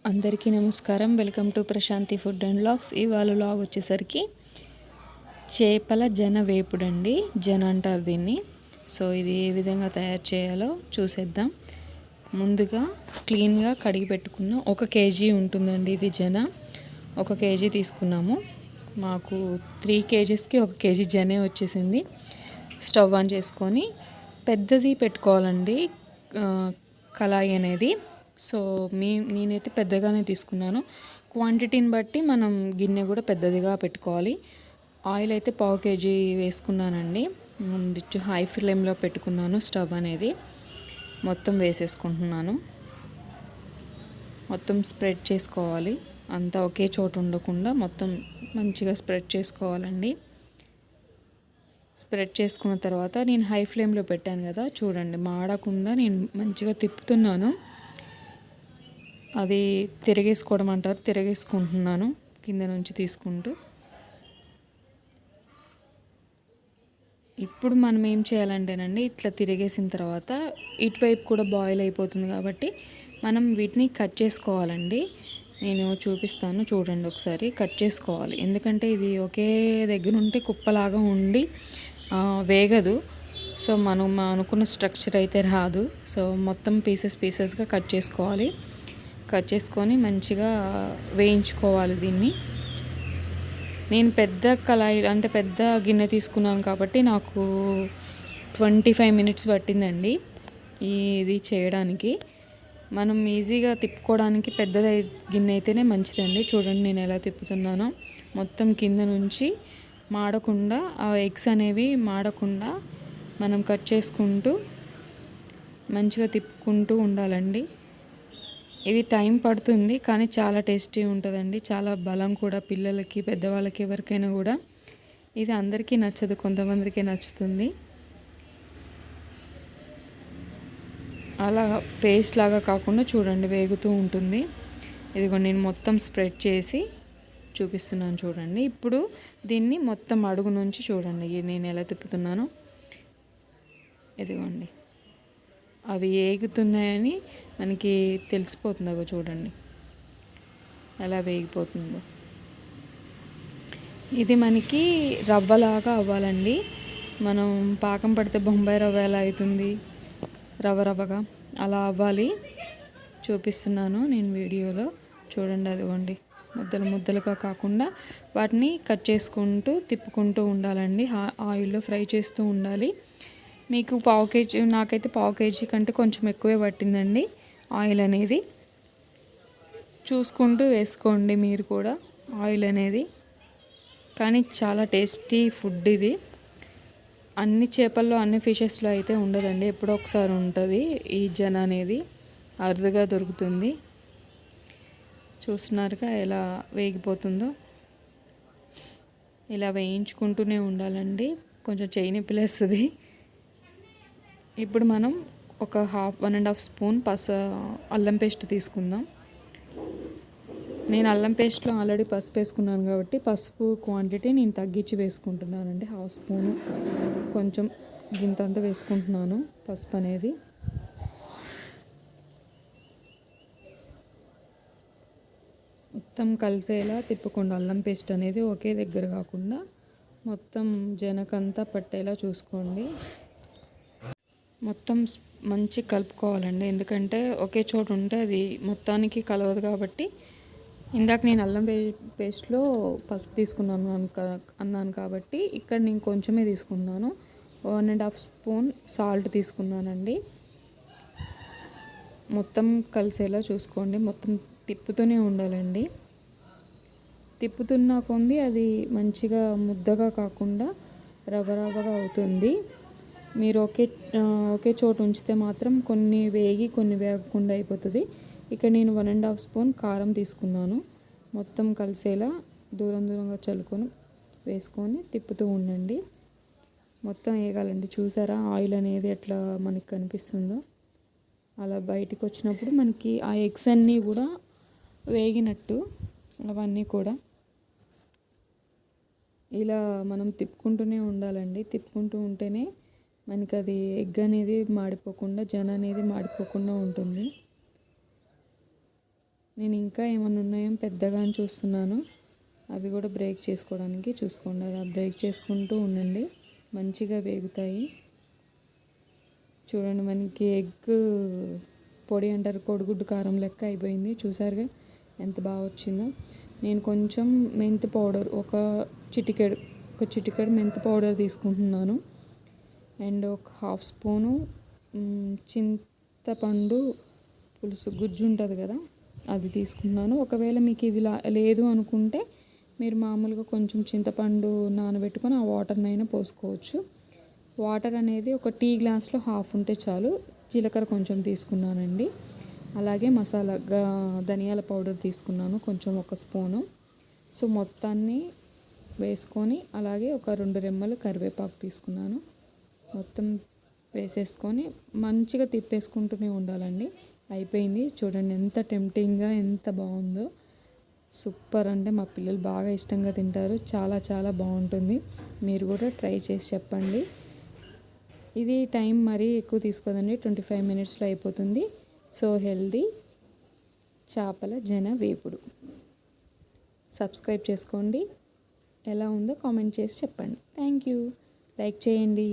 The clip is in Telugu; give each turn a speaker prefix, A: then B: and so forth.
A: అందరికీ నమస్కారం. Welcome to Prashanti food and vlogs. ఇవాళ వ్లాగ్ వచ్చేసరికి చేపల జన వేపుడు అండి. జన అంటారు దీన్ని. సో ఇది ఏ విధంగా తయారు చేయాలో చూసేద్దాం. ముందుగా క్లీన్గా కడిగి పెట్టుకున్న 1 కేజీ ఉంటుందండి ఇది జన. 1 కేజీ తీసుకున్నాము. మాకు 3 కేజీస్కి 1 కేజీ జనే వచ్చేసింది. స్టవ్ ఆన్ చేసుకొని పెద్దది పెట్టుకోవాలండి కళాయి అనేది. సో నేనైతే పెద్దగానే తీసుకున్నాను. క్వాంటిటీని బట్టి మనం గిన్నె కూడా పెద్దదిగా పెట్టుకోవాలి. ఆయిల్ అయితే 1/2 కేజీ వేసుకున్నానండి. ముందు హై ఫ్లేమ్లో పెట్టుకున్నాను స్టవ్ అనేది. మొత్తం వేసేసుకుంటున్నాను. మొత్తం స్ప్రెడ్ చేసుకోవాలి. అంతా ఒకే చోట ఉండకుండా మొత్తం మంచిగా స్ప్రెడ్ చేసుకోవాలండి. స్ప్రెడ్ చేసుకున్న తర్వాత నేను హై ఫ్లేమ్లో పెట్టాను కదా, చూడండి మాడకుండా నేను మంచిగా తిప్పుతున్నాను. అది తిరగేసుకోవడం అంటారు, తిరగేసుకుంటున్నాను కింద నుంచి తీసుకుంటూ. ఇప్పుడు మనం ఏం చేయాలంటేనండి, ఇట్లా తిరిగేసిన తర్వాత ఇటువైపు కూడా బాయిల్ అయిపోతుంది కాబట్టి మనం వీటిని కట్ చేసుకోవాలండి. నేను చూపిస్తాను చూడండి ఒకసారి. కట్ చేసుకోవాలి, ఎందుకంటే ఇది ఒకే దగ్గర ఉంటే కుప్పలాగా ఉండి వేగదు. సో మనం అనుకున్న స్ట్రక్చర్ అయితే రాదు. సో మొత్తం పీసెస్గా కట్ చేసుకోవాలి. కట్ చేసుకొని మంచిగా వేయించుకోవాలి దీన్ని. నేను పెద్ద కళాయి అంటే పెద్ద గిన్నె తీసుకున్నాను కాబట్టి నాకు 25 మినిట్స్ పట్టిందండి ఇది చేయడానికి. మనం ఈజీగా తిప్పుకోవడానికి పెద్ద గిన్నె అయితేనే మంచిదండి. చూడండి నేను ఎలా తిప్పుతున్నానో. మొత్తం కింద నుంచి మాడకుండా, ఆ ఎగ్స్ అనేవి మాడకుండా మనం కట్ చేసుకుంటూ మంచిగా తిప్పుకుంటూ ఉండాలండి. ఇది టైం పడుతుంది కానీ చాలా టేస్టీ ఉంటుందండి. చాలా బలం కూడా పిల్లలకి, పెద్దవాళ్ళకి, ఎవరికైనా కూడా. ఇది అందరికీ నచ్చదు, కొంతమందికే నచ్చుతుంది. అలా పేస్ట్ లాగా కాకుండా చూడండి వేగుతూ ఉంటుంది. ఇదిగో నేను మొత్తం స్ప్రెడ్ చేసి చూపిస్తున్నాను చూడండి. ఇప్పుడు దీన్ని మొత్తం అడుగు నుంచి చూడండి నేను ఎలా తిప్పుతున్నానో. ఇదిగోండి అవి ఏగుతున్నాయని మనకి తెలిసిపోతుంది. అగో చూడండి ఎలా వేగిపోతుందో. ఇది మనకి రవ్వలాగా అవ్వాలండి. మనం పాకం పడితే బొంబాయి రవ్వ ఎలా అవుతుంది, రవ్వగా అలా అవ్వాలి. చూపిస్తున్నాను నేను వీడియోలో చూడండి. అదిగోండి ముద్దలుగా కాకుండా వాటిని కట్ చేసుకుంటూ తిప్పుకుంటూ ఉండాలండి. ఆయిల్లో ఫ్రై చేస్తూ ఉండాలి. మీకు 1/2 కేజీ, నాకైతే 1/2 కేజీ కంటే కొంచెం ఎక్కువే పట్టిందండి ఆయిల్ అనేది. చూసుకుంటూ వేసుకోండి మీరు కూడా ఆయిల్ అనేది. కానీ చాలా టేస్టీ ఫుడ్ ఇది. అన్ని చేపల్లో, అన్ని ఫిషెస్లో అయితే ఉండదండి, ఎప్పుడో ఒకసారి ఉంటుంది ఈ జన అనేది. అరుదుగా దొరుకుతుంది. చూస్తున్నారుగా ఎలా వేగిపోతుందో. ఇలా వేయించుకుంటూనే ఉండాలండి, కొంచెం చేయి నొప్పి లేస్తుంది. ఇప్పుడు మనం ఒక 1.5 స్పూన్ అల్లం పేస్ట్ తీసుకుందాం. నేను అల్లం పేస్ట్లో ఆల్రెడీ పసుపు వేసుకున్నాను కాబట్టి పసుపు క్వాంటిటీ నేను తగ్గించి వేసుకుంటున్నానండి. 1/2 స్పూను కొంచెం గింతంతా వేసుకుంటున్నాను పసుపు అనేది. మొత్తం కలిసేలా తిప్పకుండా, అల్లం పేస్ట్ అనేది ఒకే దగ్గర కాకుండా మొత్తం జనకంతా పట్టేలా చూసుకోండి. మొత్తం మంచి కలుపుకోవాలండి, ఎందుకంటే ఒకే చోటు ఉంటే అది మొత్తానికి కలవదు కాబట్టి. ఇందాక నేను అల్లం పేస్ట్లో పసుపు తీసుకున్నాను అన్నాను కాబట్టి ఇక్కడ నేను కొంచెమే తీసుకున్నాను. 1.5 స్పూన్ సాల్ట్ తీసుకున్నానండి. మొత్తం కలిసేలా చూసుకోండి. మొత్తం తిప్పుతూనే ఉండాలండి. తిప్పుతున్న కొంది అది మంచిగా ముద్దగా కాకుండా రవ్వగా అవుతుంది. మీరు ఒకే చోటు ఉంచితే మాత్రం కొన్ని వేగి కొన్ని వేగకుండా అయిపోతుంది. ఇక్కడ నేను 1.5 స్పూన్ కారం తీసుకున్నాను. మొత్తం కలిసేలా దూరంగా చల్లుకొని వేసుకొని తిప్పుతూ ఉండండి. మొత్తం వేగాలండి. చూసారా ఆయిల్ అనేది ఎట్లా మనకి కనిపిస్తుందో. అలా బయటికి వచ్చినప్పుడు మనకి ఆ ఎగ్స్ అన్నీ కూడా వేగినట్టు. అవన్నీ కూడా ఇలా మనం తిప్పుకుంటూనే ఉండాలండి. తిప్పుకుంటూ ఉంటేనే మనకి అది ఎగ్ అనేది మాడిపోకుండా, జన అనేది మాడిపోకుండా ఉంటుంది. నేను ఇంకా ఏమైనా ఉన్నాయో పెద్దగా అని చూస్తున్నాను. అవి కూడా బ్రేక్ చేసుకోవడానికి చూసుకోండి. అలా బ్రేక్ చేసుకుంటూ ఉండండి, మంచిగా వేగుతాయి. చూడండి, మనకి ఎగ్ పొడి అంటారు, కోడిగుడ్డు కారం లెక్క అయిపోయింది. చూసారుగా ఎంత బాగా వచ్చిందో. నేను కొంచెం మెంతి పౌడర్ ఒక చిటికెడు మెంతి పౌడర్ తీసుకుంటున్నాను. అండ్ ఒక హాఫ్ స్పూను చింతపండు పులుసు గుజ్జు ఉంటుంది కదా, అది తీసుకున్నాను. ఒకవేళ మీకు ఇది లేదు అనుకుంటే మీరు మామూలుగా కొంచెం చింతపండు నానబెట్టుకొని ఆ వాటర్నైనా పోసుకోవచ్చు. వాటర్ అనేది ఒక టీ గ్లాస్లో హాఫ్ ఉంటే చాలు. జీలకర్ర కొంచెం తీసుకున్నానండి. అలాగే ధనియాల పౌడర్ తీసుకున్నాను కొంచెం, ఒక స్పూను. సో మొత్తాన్ని వేసుకొని, అలాగే ఒక 2 రెమ్మలు కరివేపాకు తీసుకున్నాను. మొత్తం వేసేసుకొని మంచిగా తిప్పేసుకుంటూనే ఉండాలండి. అయిపోయింది. చూడండి ఎంత టెంప్టింగ్గా, ఎంత బాగుందో. సూపర్. అంటే మా పిల్లలు బాగా ఇష్టంగా తింటారు. చాలా చాలా బాగుంటుంది. మీరు కూడా ట్రై చేసి చెప్పండి. ఇది టైం మరీ ఎక్కువ తీసుకోదండి, 25 మినిట్స్లో అయిపోతుంది. సో హెల్దీ చేపల జన వేపుడు. సబ్స్క్రైబ్ చేసుకోండి. ఎలా ఉందో కామెంట్ చేసి చెప్పండి. Thank you. లైక్ చేయండి.